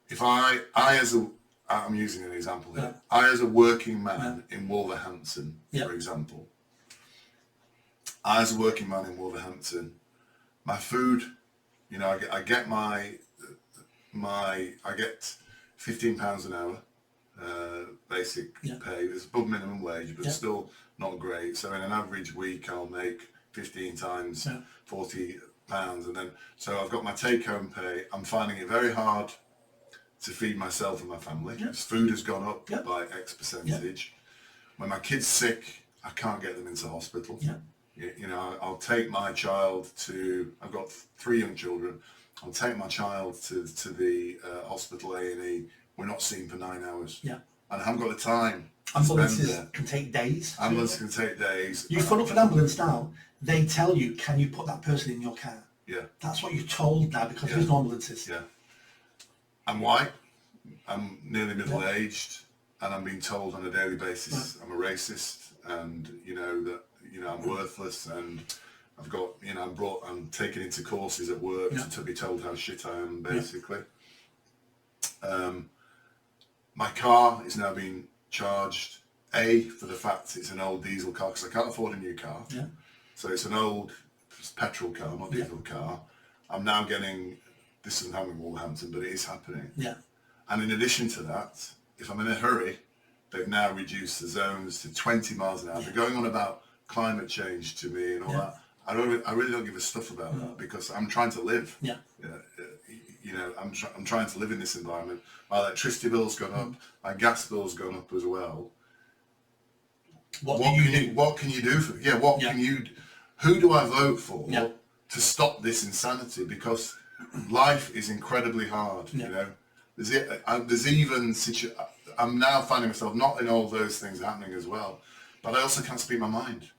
if I'm using an example here. I, as a working man in Wolverhampton, for example, I, as a working man in Wolverhampton, my food, you know, I get I get £15 an hour, basic pay. It's above minimum wage, but still not great. So in an average week, I'll make 15 times £40, and then so I've got my take-home pay. I'm finding it very hard to feed myself and my family. Because food has gone up by X percentage. When my kid's sick, I can't get them into hospital. You know, I'll take my child to, I've got 3 young children, I'll take my child to the hospital A&E. We're not seen for 9 hours. And I haven't got the time. Ambulances can take days. Ambulance can take days. You phone up an ambulance now, they tell you, can you put that person in your car? That's what you're told now, because there's no ambulances. I'm white, I'm nearly middle-aged, and I'm being told on a daily basis I'm a racist, and you know that I'm worthless, and I've got I'm taken into courses at work to be told how shit I am, basically. My car is now being charged for the fact it's an old diesel car, because I can't afford a new car. So it's an old petrol car, not diesel car. I'm now getting, this isn't happening in Wolverhampton, but it is happening. And in addition to that, if I'm in a hurry, they've now reduced the zones to 20 miles an hour. They're going on about climate change to me and all that. I really don't give a stuff about that, because I'm trying to live. You know, I'm trying to live in this environment. My electricity bill's gone up, my gas bill's gone up as well. What can you do for? Can you? Who do I vote for to stop this insanity? Because life is incredibly hard. You know, there's even I'm now finding myself not in all those things happening as well, but I also can't speak my mind.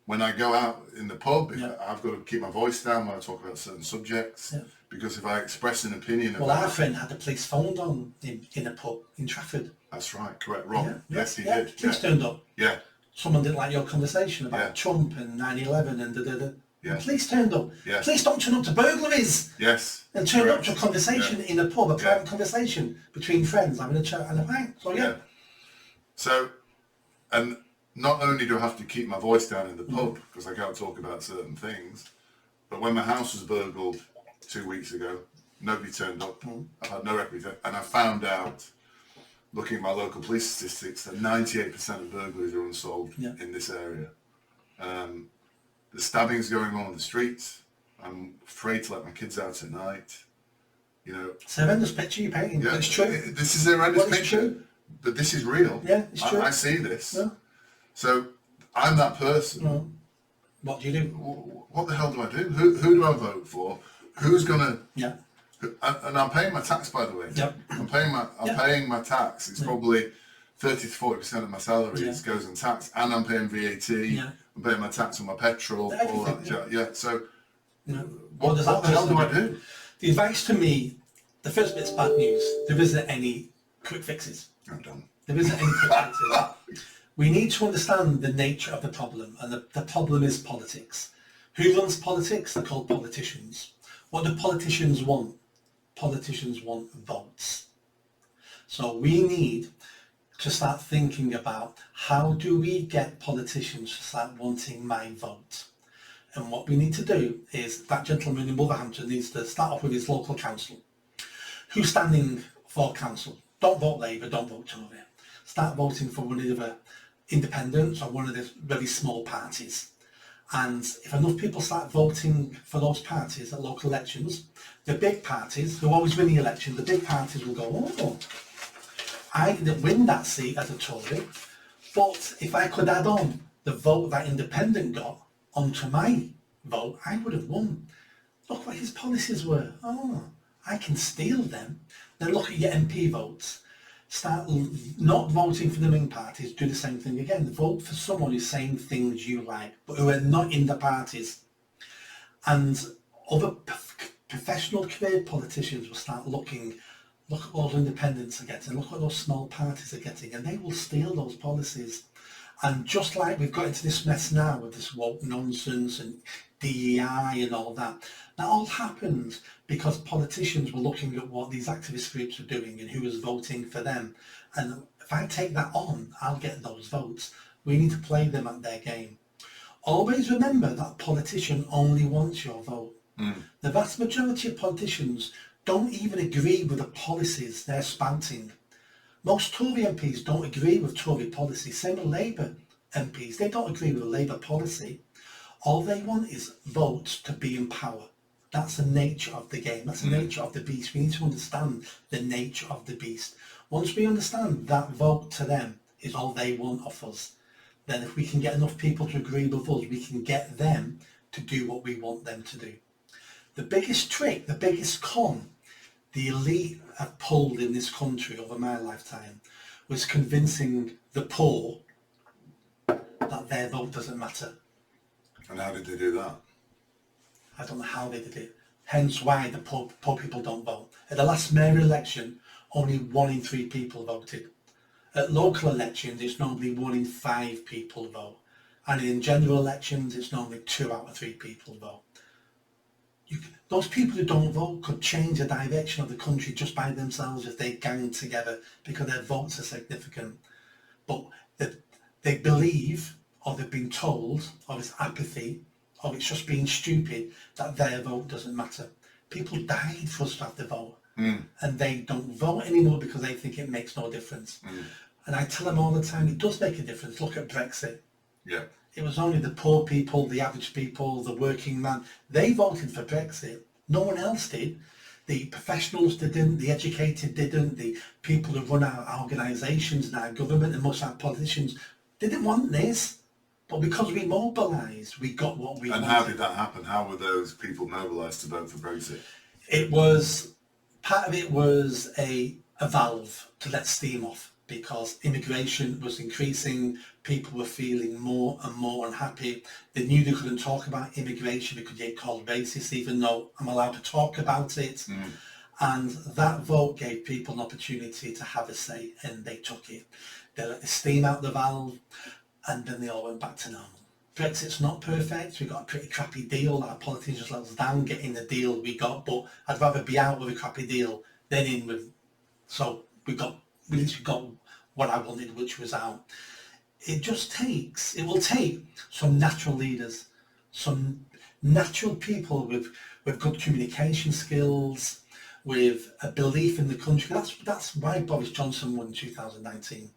When I go out in the pub, I've got to keep my voice down when I talk about certain subjects, because if I express an opinion... Well, our friend had the police phoned on in a pub in Trafford. That's right, correct. Rob, yes, he did. Police turned up. Someone didn't like your conversation about Trump and 9/11 and da-da-da. The police turned up. Police don't turn up to burglaries. And turn up to a conversation in a pub, a private conversation between friends, having a chat and a pint. So, So, and... not only do I have to keep my voice down in the pub because I can't talk about certain things, but when my house was burgled 2 weeks ago, nobody turned up. I've had no record, and I found out, looking at my local police statistics, that 98% of burglaries are unsolved in this area. The stabbings going on the streets. I'm afraid to let my kids out at night. You know, it's a horrendous picture you're painting. It's true. This is a horrendous picture, but this is real. It's true. I see this. So I'm that person. What do you do? What the hell do I do? Who do I vote for? Who's gonna? And I'm paying my tax, by the way. I'm paying my tax. It's probably 30 to 40% of my salary goes in tax, and I'm paying VAT. I'm paying my tax on my petrol. All that. So what the hell do I do? The advice to me, the first bit's bad news. There isn't any quick fixes. I'm done. There isn't any quick fixes. We need to understand the nature of the problem, and the problem is politics. Who runs politics? They're called politicians. What do politicians want? Politicians want votes. So we need to start thinking about, how do we get politicians to start wanting my vote? And what we need to do is, that gentleman in Wolverhampton needs to start off with his local council. Who's standing for council? Don't vote Labour, don't vote Tory. Start voting for one of the independents or one of the very small parties. And if enough people start voting for those parties at local elections, the big parties, who always win the election, the big parties will go, oh, I didn't win that seat as a Tory, but if I could add on the vote that independent got onto my vote, I would have won. Look what his policies were. Oh, I can steal them. Then look at your MP votes. Start not voting for the main parties, do the same thing again. Vote for someone who's saying things you like, but who are not in the parties. And other professional career politicians will start looking, look at what those independents are getting, look what those small parties are getting, and they will steal those policies. And just like we've got into this mess now with this woke nonsense and DEI and all that. That all happened because politicians were looking at what these activist groups were doing and who was voting for them. And if I take that on, I'll get those votes. We need to play them at their game. Always remember that politician only wants your vote. The vast majority of politicians don't even agree with the policies they're spouting. Most Tory MPs don't agree with Tory policy. Same with Labour MPs. They don't agree with the Labour policy. All they want is votes to be in power. That's the nature of the game. That's the nature of the beast. We need to understand the nature of the beast. Once we understand that vote to them is all they want of us, then if we can get enough people to agree with us, we can get them to do what we want them to do. The biggest trick, the biggest con the elite have pulled in this country over my lifetime was convincing the poor that their vote doesn't matter. And how did they do that? I don't know how they did it. Hence why the poor people don't vote. At the last mayoral election, only 1 in 3 people voted. At local elections, it's normally 1 in 5 people vote. And in general elections, it's normally 2 out of 3 people vote. Those people who don't vote could change the direction of the country just by themselves if they gang together because their votes are significant. But they believe, or they've been told, or it's apathy, or it's just being stupid, that their vote doesn't matter. People died for us to have the vote. And they don't vote anymore because they think it makes no difference. And I tell them all the time, it does make a difference. Look at Brexit. Yeah. It was only the poor people, the average people, the working man. They voted for Brexit. No one else did. The professionals didn't, the educated didn't, the people who run our organisations and our government and most of our politicians didn't want this. But because we mobilised, we got what we wanted. And how did that happen? How were those people mobilised to vote for Brexit? It was, part of it was a valve to let steam off, because immigration was increasing, people were feeling more and more unhappy. They knew they couldn't talk about immigration, they could get called racist, even though I'm allowed to talk about it. And that vote gave people an opportunity to have a say, and they took it. They let the steam out the valve, and then they all went back to normal. Brexit's not perfect. We got a pretty crappy deal that our politicians let us down getting the deal we got, but I'd rather be out with a crappy deal than in with. So we literally got what I wanted, which was out. It will take some natural leaders, some natural people with good communication skills, with a belief in the country. That's why Boris Johnson won in 2019.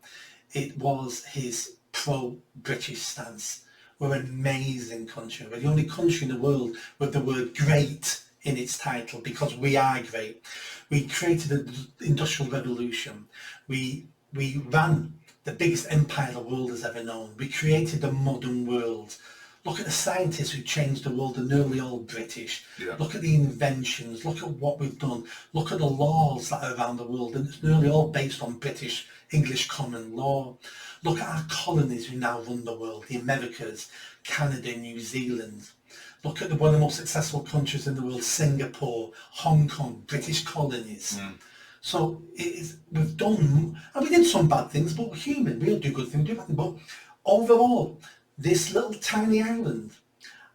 It was his pro-British stance. We're an amazing country. We're the only country in the world with the word great in its title, because we are great. We created the Industrial Revolution. We ran the biggest empire the world has ever known. We created the modern world. Look at the scientists who changed the world, they're nearly all British. Yeah. Look at the inventions, look at what we've done. Look at the laws that are around the world, and it's nearly all based on British English common law. Look at our colonies who now run the world, the Americas, Canada, New Zealand. Look at one of the most successful countries in the world, Singapore, Hong Kong, British colonies. So we've done, and we did some bad things, but we're human. We'll do good things, do bad things. But overall, this little tiny island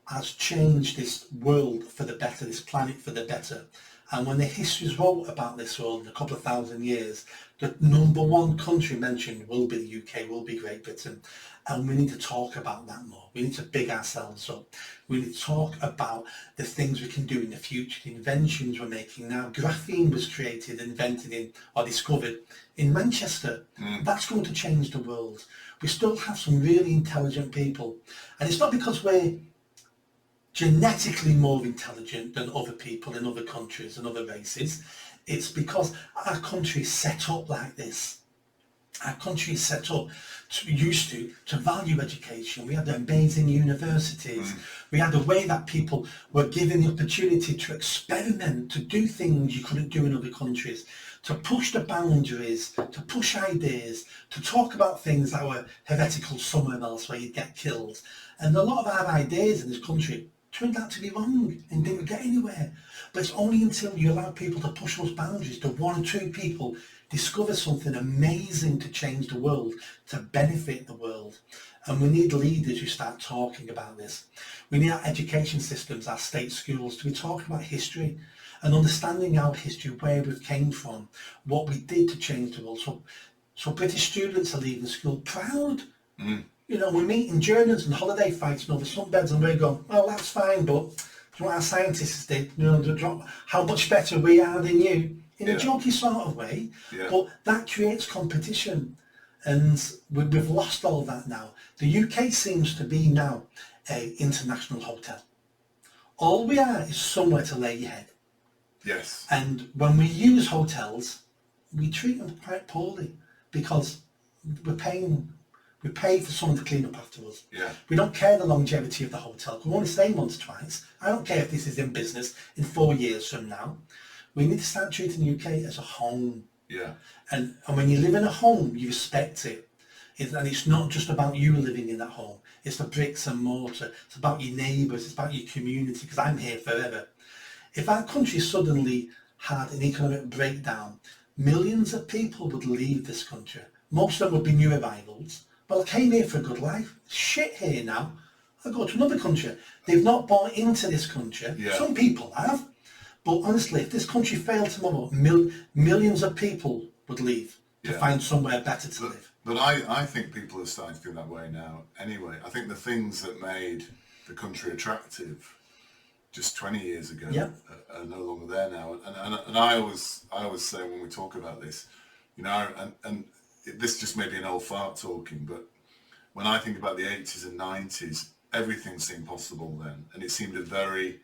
has changed this world for the better, this planet for the better. And when the histories wrote about this world in a couple of thousand years, the #1 country mentioned will be the UK, will be Great Britain. And we need to talk about that more. We need to big ourselves up. We need to talk about the things we can do in the future, the inventions we're making now. Graphene was created, invented or discovered in Manchester. That's going to change the world. We still have some really intelligent people. And it's not because we're genetically more intelligent than other people in other countries and other races. It's because our country is set up like this. Our country is set up to value education. We had amazing universities. We had a way that people were given the opportunity to experiment, to do things you couldn't do in other countries, to push the boundaries, to push ideas, to talk about things that were heretical somewhere else where you'd get killed. And a lot of our ideas in this country turned out to be wrong and didn't get anywhere. But it's only until you allow people to push those boundaries, the one or two people discover something amazing to change the world, to benefit the world. And we need leaders who start talking about this. We need our education systems, our state schools, to be talking about history and understanding our history, where we came from, what we did to change the world. So British students are leaving school proud. You know, we're meeting Germans and holiday fighting over sunbeds, and we're going, well, that's fine, but what our scientists did, you know, how much better we are than you, in a jokey sort of way. But that creates competition, and we've lost all that now. The UK seems to be now an international hotel. All we are is somewhere to lay your head. Yes. And when we use hotels, we treat them quite poorly, because we pay for someone to clean up after us. We don't care the longevity of the hotel. We only stay once, twice. I don't care if this is in business in 4 years from now. We need to start treating the UK as a home. And when you live in a home, you respect it. And it's not just about you living in that home. It's the bricks and mortar. It's about your neighbours. It's about your community, because I'm here forever. If our country suddenly had an economic breakdown, millions of people would leave this country. Most of them would be new arrivals. Well, I came here for a good life. Shit here now. I'll go to another country. They've not bought into this country. Some people have. But honestly, if this country failed tomorrow, millions of people would leave to find somewhere better to live. But I think people are starting to feel that way now anyway. I think the things that made the country attractive just 20 years ago are no longer there now. And I always say when we talk about this, you know, and this just may be an old fart talking, but when I think about the 80s and 90s, everything seemed possible then. And it seemed a very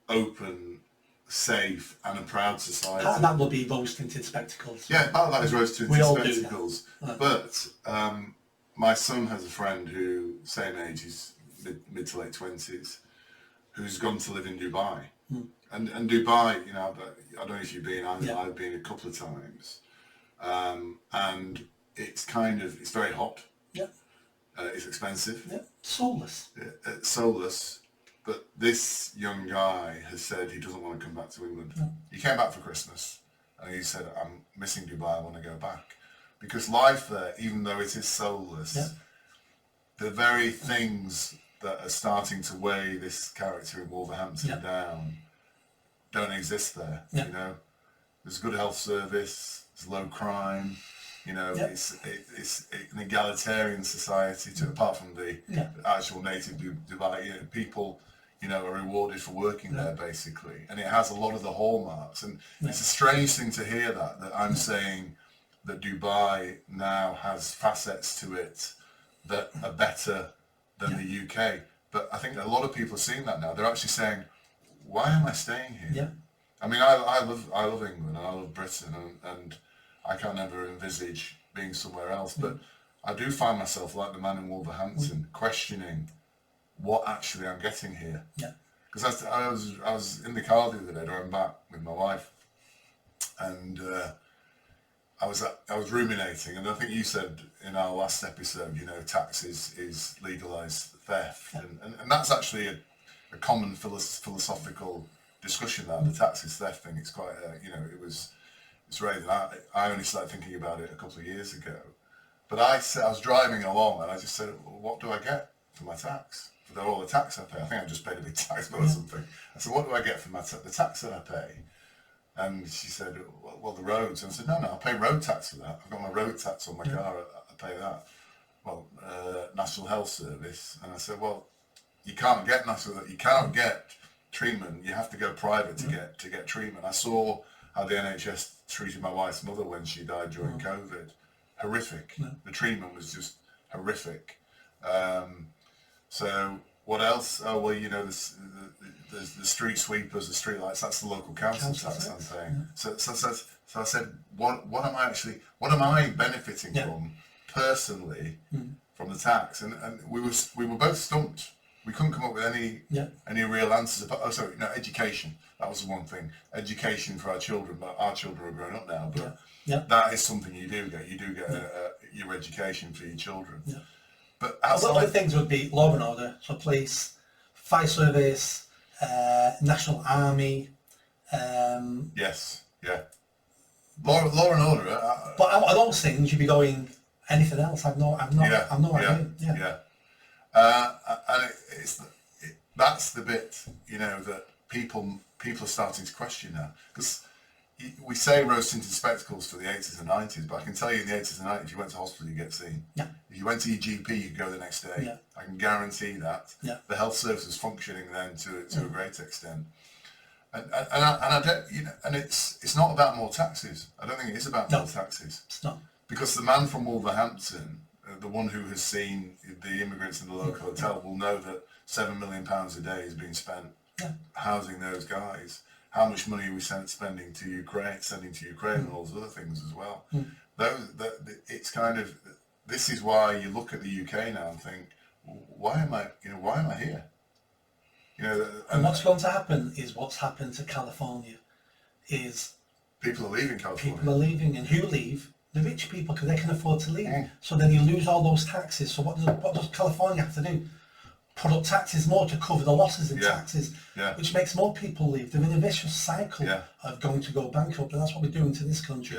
open, safe and a proud society. Part of that will be rose-tinted spectacles. Yeah, part of that is rose-tinted spectacles. But my son has a friend who, same age, he's mid to late 20s, who's gone to live in Dubai. And Dubai, you know, I don't know if you've been, I've been a couple of times. And it's it's very hot. It's expensive. Soulless. Soulless. But this young guy has said he doesn't want to come back to England. He came back for Christmas and he said, I'm missing Dubai, I want to go back. Because life there, even though it is soulless, the very things that are starting to weigh this character in Wolverhampton down don't exist there. You know, there's a good health service, there's low crime, you know, it's an egalitarian society apart from the actual native Dubai, you know, people, you know, are rewarded for working there basically, and it has a lot of the hallmarks. And it's a strange thing to hear that I'm saying that Dubai now has facets to it that are better than the UK. But I think a lot of people are seeing that now. They're actually saying, why am I staying here? I mean, I love England and I love Britain, and I can't ever envisage being somewhere else. But I do find myself, like the man in Wolverhampton, questioning what actually I'm getting here. Because I was in the car the other day, driving back with my wife, and I was ruminating, and I think you said in our last episode, you know, tax is legalised theft, and that's actually a common philosophical discussion, that the tax is theft thing. It's quite you know, it's really that I only started thinking about it a couple of years ago. But I was driving along and I just said, well, what do I get for my tax? For all the tax I pay? I think I just paid a big tax bill or something. I said, what do I get for the tax that I pay? And she said, well, the roads. And I said, no, I'll pay road tax for that. I've got my road tax on my car, I pay that. Well, National Health Service. And I said, well, you can't get treatment. You have to go private to get treatment. I saw how the NHS treated my wife's mother when she died during COVID. Horrific. The treatment was just horrific. So what else? Oh, well, you know, the street sweepers, the street lights, that's the local council tax I'm paying. So I said, what am I benefiting from personally from the tax? And we were both stumped. We couldn't come up with any real answers. Education. That was the one thing. Education for our children, but our children are grown up now. But that is something you do get. You do get your education for your children. But other things would be law and order, so police, fire service, National Army. Yes, yeah. Law and order. But out of those things, you'd be going anything else. I've no idea. Yeah. And that's the bit, you know, that people are starting to question now, because we say rose-tinted spectacles for the 80s and 90s, but I can tell you in the 80s and 90s, if you went to hospital, you get seen. Yeah. If you went to your GP, you could go the next day. Yeah. I can guarantee that. Yeah. The health service was functioning then to a great extent. And I don't, you know, and it's not about more taxes. I don't think it is about more taxes. It's not. Because the man from Wolverhampton, the one who has seen the immigrants in the local hotel, will know that £7 million a day is being spent housing those guys. How much money are we sending to Ukraine, and all those other things as well. It's kind of, this is why you look at the UK now and think, why am I here? You know, and what's going to happen is what's happened to California is people are leaving California. People are leaving, and who leave? The rich people, because they can afford to leave. So then you lose all those taxes. So what does California have to do? Put up taxes more to cover the losses in taxes, which makes more people leave. They're in a vicious cycle of going to go bankrupt, and that's what we're doing to this country.